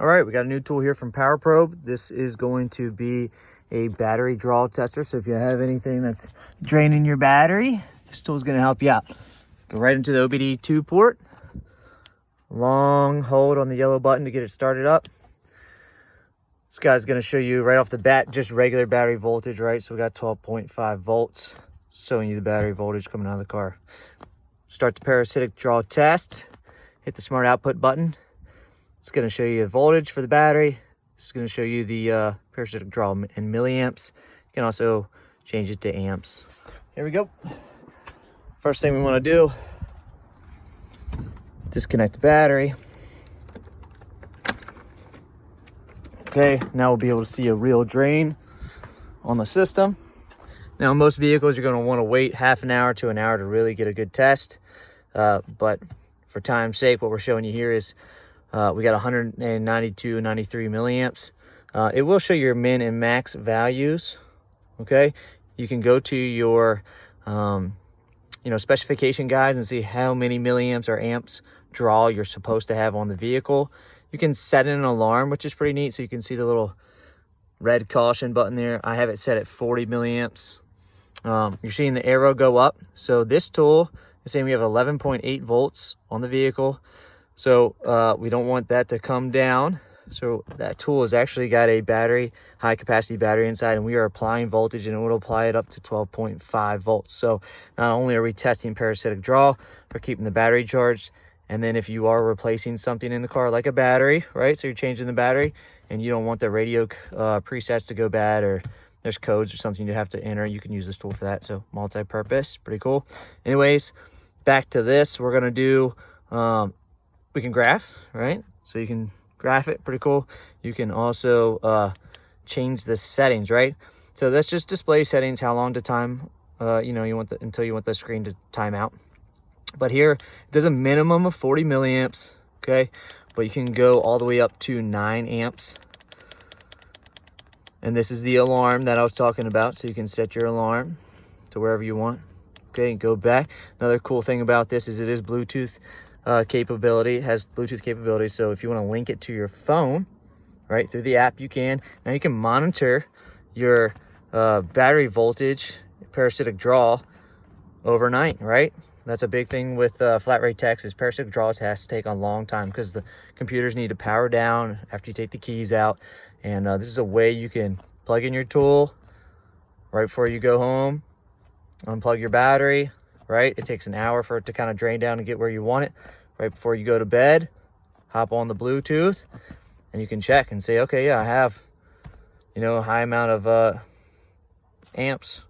All right, we got a new tool here from Power Probe. This is going to be a battery draw tester. So if you have anything that's draining your battery, this tool is going to help you out. Go right into the OBD2 port. Long hold on the yellow button to get it started up. This guy's going to show you right off the bat just regular battery voltage, right? So we got 12.5 volts showing you the battery voltage coming out of the car. Start the parasitic draw test. Hit the smart output button. It's going to show you the voltage for the battery. It's going to show you the parasitic draw in milliamps. You can also change it to amps. Here we go. First thing we want to do, disconnect the battery. Okay, now we'll be able to see a real drain on the system. Now, most vehicles, you're going to want to wait half an hour to an hour to really get a good test. But for time's sake, what we're showing you here is we got 192, 93 milliamps. It will show your min and max values. Okay, you can go to your specification guides and see how many milliamps or amps draw you're supposed to have on the vehicle. You can set an alarm, which is pretty neat. So you can see the little red caution button there. I have it set at 40 milliamps. You're seeing the arrow go up. So this tool is saying we have 11.8 volts on the vehicle. So we don't want that to come down. So that tool has actually got a battery, high capacity battery inside, and we are applying voltage, and it will apply it up to 12.5 volts. So not only are we testing parasitic draw, we're keeping the battery charged. And then if you are replacing something in the car, like a battery, right? So you're changing the battery and you don't want the radio presets to go bad, or there's codes or something you have to enter, you can use this tool for that. So multi-purpose, pretty cool. Anyways, back to this, we're gonna do, we can graph, right? So you can graph it, pretty cool. You can also change the settings, right? So that's just display settings, how long to time, you want until you want the screen to time out. But here, it does a minimum of 40 milliamps, okay? But you can go all the way up to 9 amps. And this is the alarm that I was talking about, so you can set your alarm to wherever you want. Okay, and go back. Another cool thing about this is it is Bluetooth capability. It has Bluetooth capability, so if you want to link it to your phone, right, through the app, you can. Now you can monitor your battery voltage, parasitic draw, overnight, right? That's a big thing with flat rate techs, is parasitic draw tests take a long time because the computers need to power down after you take the keys out. And this is a way you can plug in your tool right before you go home, unplug your battery, right? It takes an hour for it to kind of drain down and get where you want it. Right before you go to bed, hop on the Bluetooth and you can check and say, okay, yeah, I have, a high amount of amps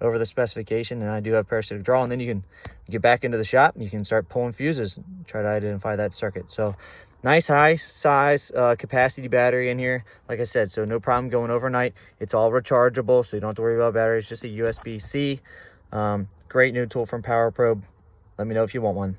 over the specification, and I do have parasitic draw. And then you can get back into the shop and you can start pulling fuses, try to identify that circuit. So nice high size capacity battery in here, like I said, so no problem going overnight. It's all rechargeable, so you don't have to worry about batteries. Just a USB-C. Great new tool from Power Probe. Let me know if you want one.